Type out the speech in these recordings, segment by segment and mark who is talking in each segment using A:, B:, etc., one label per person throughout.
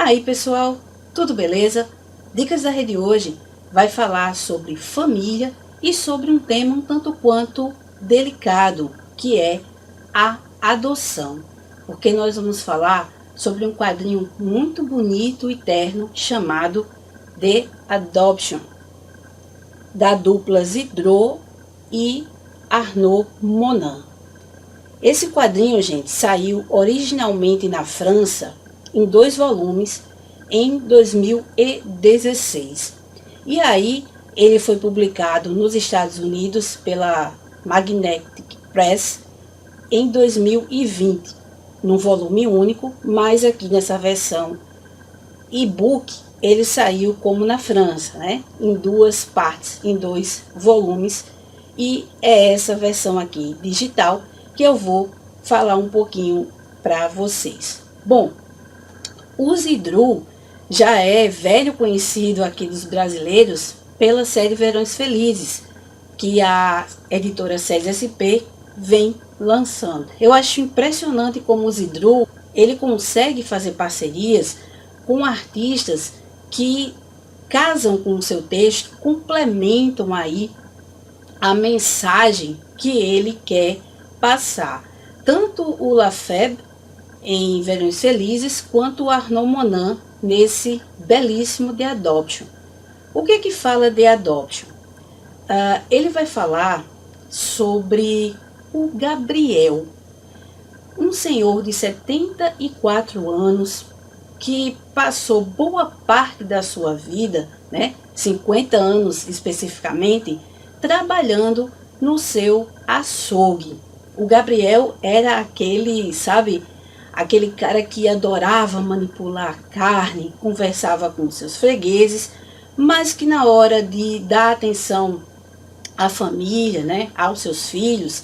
A: Aí pessoal, tudo beleza? Dicas da Rede hoje vai falar sobre família e sobre um tema um tanto quanto delicado, que é a adoção. Porque nós vamos falar sobre um quadrinho muito bonito e terno chamado The Adoption, da dupla Zidro e Arnaud Monin. Esse quadrinho, gente, saiu originalmente na França em 2 volumes em 2016. E aí ele foi publicado nos Estados Unidos pela Magnetic Press em 2020, num volume único, mas aqui nessa versão e-book ele saiu como na França, né? Em 2 partes, em 2 volumes, e é essa versão aqui digital que eu vou falar um pouquinho para vocês. Bom, o Zidro já é velho conhecido aqui dos brasileiros pela série Verões Felizes, que a editora Séries SP vem lançando. Eu acho impressionante como o Zidro ele consegue fazer parcerias com artistas que casam com o seu texto, complementam aí a mensagem que ele quer passar. Tanto o Lafeb em Verões Felizes, quanto o Arnaud Monin nesse belíssimo The Adoption. O que fala The Adoption? Ele vai falar sobre o Gabriel, um senhor de 74 anos que passou boa parte da sua vida, né, 50 anos especificamente, trabalhando no seu açougue. O Gabriel era aquele, sabe, aquele cara que adorava manipular a carne, conversava com seus fregueses, mas que na hora de dar atenção à família, né, aos seus filhos,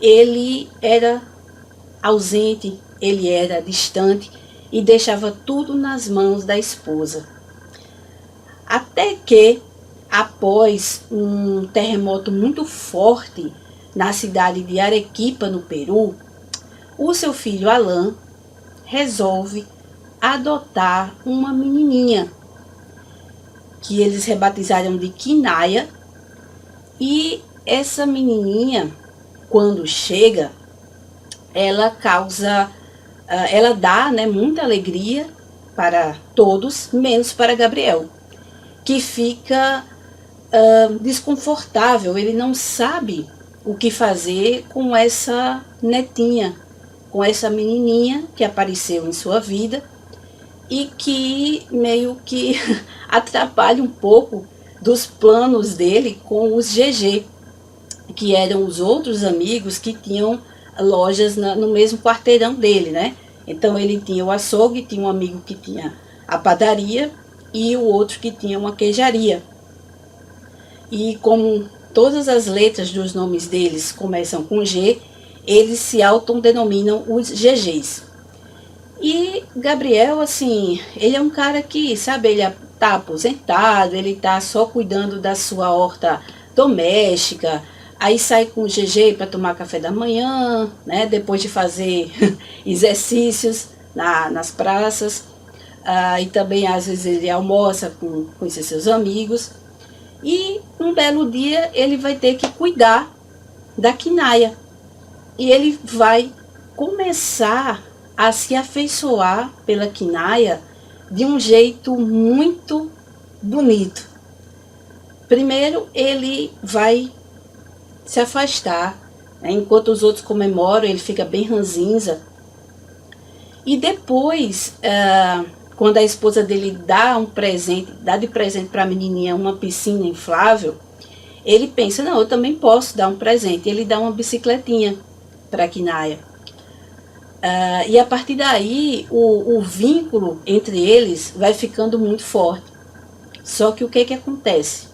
A: ele era ausente, ele era distante e deixava tudo nas mãos da esposa. Até que, após um terremoto muito forte na cidade de Arequipa, no Peru, o seu filho Alan resolve adotar uma menininha que eles rebatizaram de Kinaya. E essa menininha, quando chega, ela dá, né, muita alegria para todos, menos para Gabriel, que fica desconfortável. Ele não sabe o que fazer com essa netinha, com essa menininha que apareceu em sua vida e que meio que atrapalha um pouco dos planos dele com os GG, que eram os outros amigos que tinham lojas no mesmo quarteirão dele, né? Então ele tinha o açougue, tinha um amigo que tinha a padaria e o outro que tinha uma queijaria. E como todas as letras dos nomes deles começam com G, eles se autodenominam os GGs. E Gabriel, assim, ele é um cara que, sabe, ele tá aposentado, ele tá só cuidando da sua horta doméstica, aí sai com o GG para tomar café da manhã, né, depois de fazer exercícios nas praças, e também às vezes ele almoça com esses seus amigos, e um belo dia ele vai ter que cuidar da Kinaya, e ele vai começar a se afeiçoar pela Kinaya de um jeito muito bonito. Primeiro ele vai se afastar, né, enquanto os outros comemoram, ele fica bem ranzinza. E depois, quando a esposa dele dá de presente para a menininha uma piscina inflável, ele pensa, não, eu também posso dar um presente. Ele dá uma bicicletinha para a Kinaya. E a partir daí, o vínculo entre eles vai ficando muito forte. Só que o que acontece?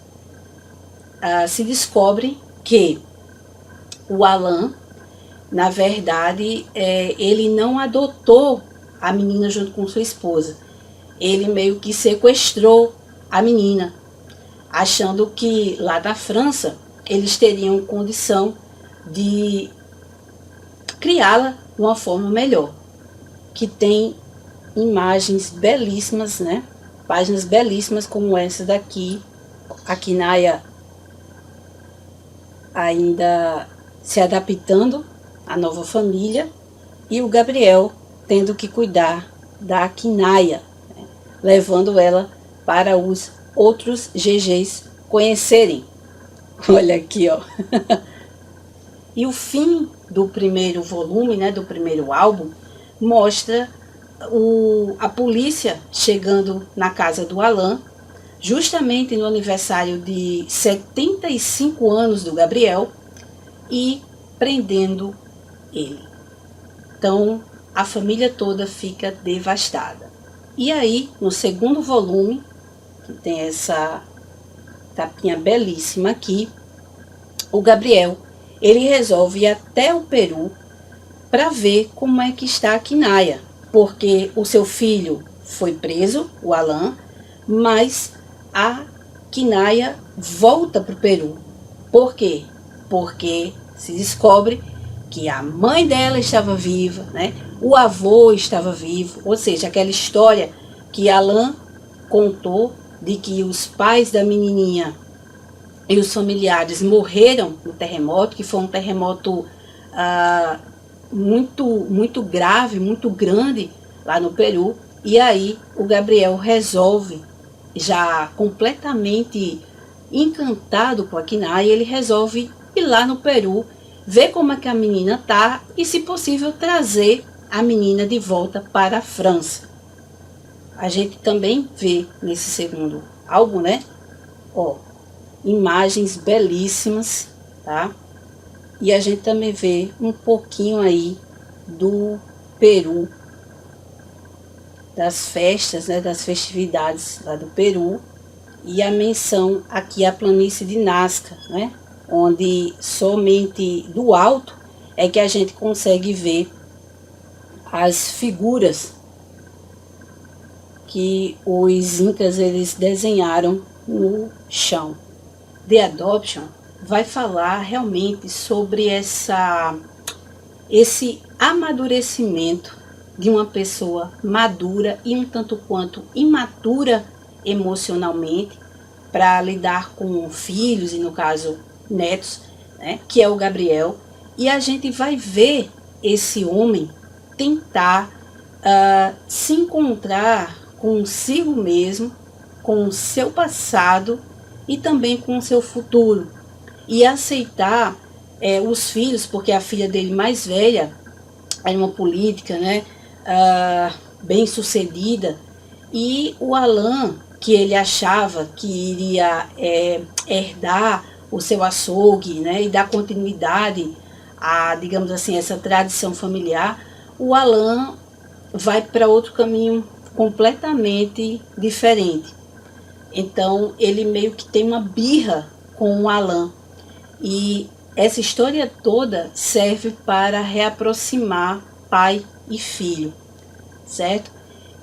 A: Se descobre que o Alan, na verdade, ele não adotou a menina junto com sua esposa. Ele meio que sequestrou a menina, achando que lá na França eles teriam condição de criá-la de uma forma melhor, que tem imagens belíssimas, né? Páginas belíssimas como essa daqui. A Quinaia ainda se adaptando à nova família e o Gabriel tendo que cuidar da Quinaia, né? Levando ela para os outros GGs conhecerem. Olha aqui, ó. E o fim do primeiro volume, né, do primeiro álbum, mostra a polícia chegando na casa do Alan, justamente no aniversário de 75 anos do Gabriel, e prendendo ele. Então, a família toda fica devastada. E aí, no segundo volume, que tem essa tapinha belíssima aqui, o Gabriel, ele resolve ir até o Peru para ver como é que está a Quinaia, porque o seu filho foi preso, o Alan, mas a Quinaia volta para o Peru. Por quê? Porque se descobre que a mãe dela estava viva, né? O avô estava vivo, ou seja, aquela história que Alan contou de que os pais da menininha e os familiares morreram no terremoto, que foi um terremoto muito grave, muito grande lá no Peru. E aí o Gabriel resolve, já completamente encantado com a Quinaia, ele resolve ir lá no Peru, ver como é que a menina tá e, se possível, trazer a menina de volta para a França. A gente também vê nesse segundo álbum, né? Ó, imagens belíssimas, tá? E a gente também vê um pouquinho aí do Peru, das festas, né, das festividades lá do Peru, e a menção aqui à planície de Nazca, né, onde somente do alto é que a gente consegue ver as figuras que os incas eles desenharam no chão. The Adoption vai falar realmente sobre esse amadurecimento de uma pessoa madura e um tanto quanto imatura emocionalmente para lidar com filhos, e no caso netos, né, que é o Gabriel. E a gente vai ver esse homem tentar se encontrar consigo mesmo, com o seu passado e também com o seu futuro, e aceitar os filhos, porque a filha dele mais velha é uma política, né, bem sucedida, e o Alan, que ele achava que iria herdar o seu açougue, né, e dar continuidade a, digamos assim, essa tradição familiar, o Alan vai para outro caminho completamente diferente. Então ele meio que tem uma birra com o Alan, e essa história toda serve para reaproximar pai e filho, certo?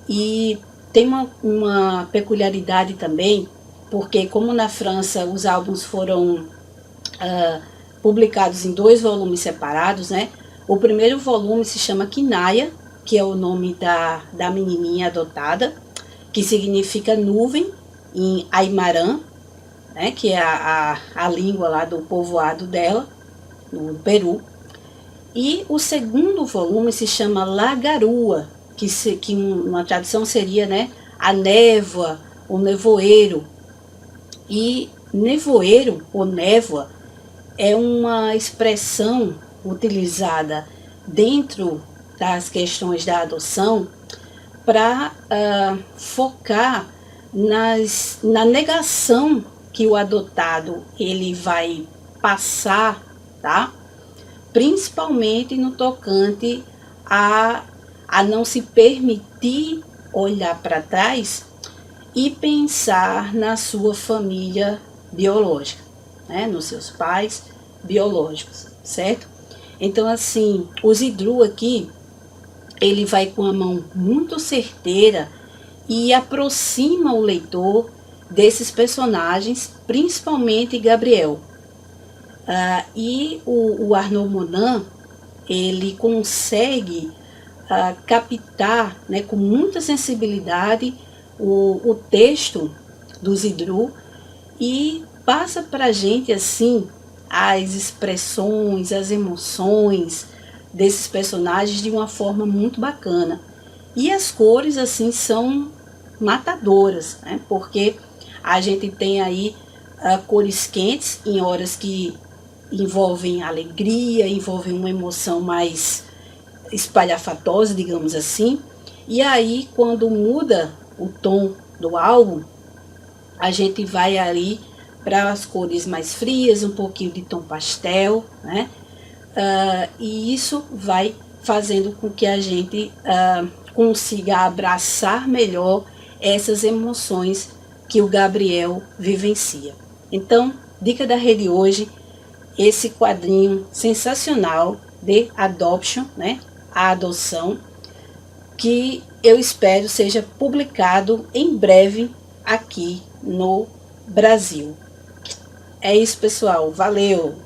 A: E tem uma peculiaridade também, porque como na França os álbuns foram publicados em 2 volumes separados, né? O primeiro volume se chama Quinaia, que é o nome da menininha adotada, que significa nuvem em Aimarã, né? Que é a língua lá do povoado dela, no Peru. E o segundo volume se chama La Garua, que uma tradução seria, né, a névoa, o nevoeiro. E nevoeiro ou névoa é uma expressão utilizada dentro das questões da adoção para focar na negação que o adotado ele vai passar, tá? Principalmente no tocante a não se permitir olhar para trás e pensar na sua família biológica, né? Nos seus pais biológicos, certo? Então, assim, o Zidru aqui, ele vai com a mão muito certeira e aproxima o leitor desses personagens, principalmente Gabriel. E o Arnaud Monan, ele consegue captar, né, com muita sensibilidade o texto do Zidru e passa para a gente assim as expressões, as emoções desses personagens de uma forma muito bacana. E as cores assim são matadoras, né? Porque a gente tem aí cores quentes em horas que envolvem alegria, envolvem uma emoção mais espalhafatosa, digamos assim. E aí, quando muda o tom do álbum, a gente vai ali para as cores mais frias, um pouquinho de tom pastel, né? E isso vai fazendo com que a gente consiga abraçar melhor essas emoções que o Gabriel vivencia. Então, dica da rede hoje, esse quadrinho sensacional de Adoption, né? A adoção, que eu espero seja publicado em breve aqui no Brasil. É isso, pessoal. Valeu!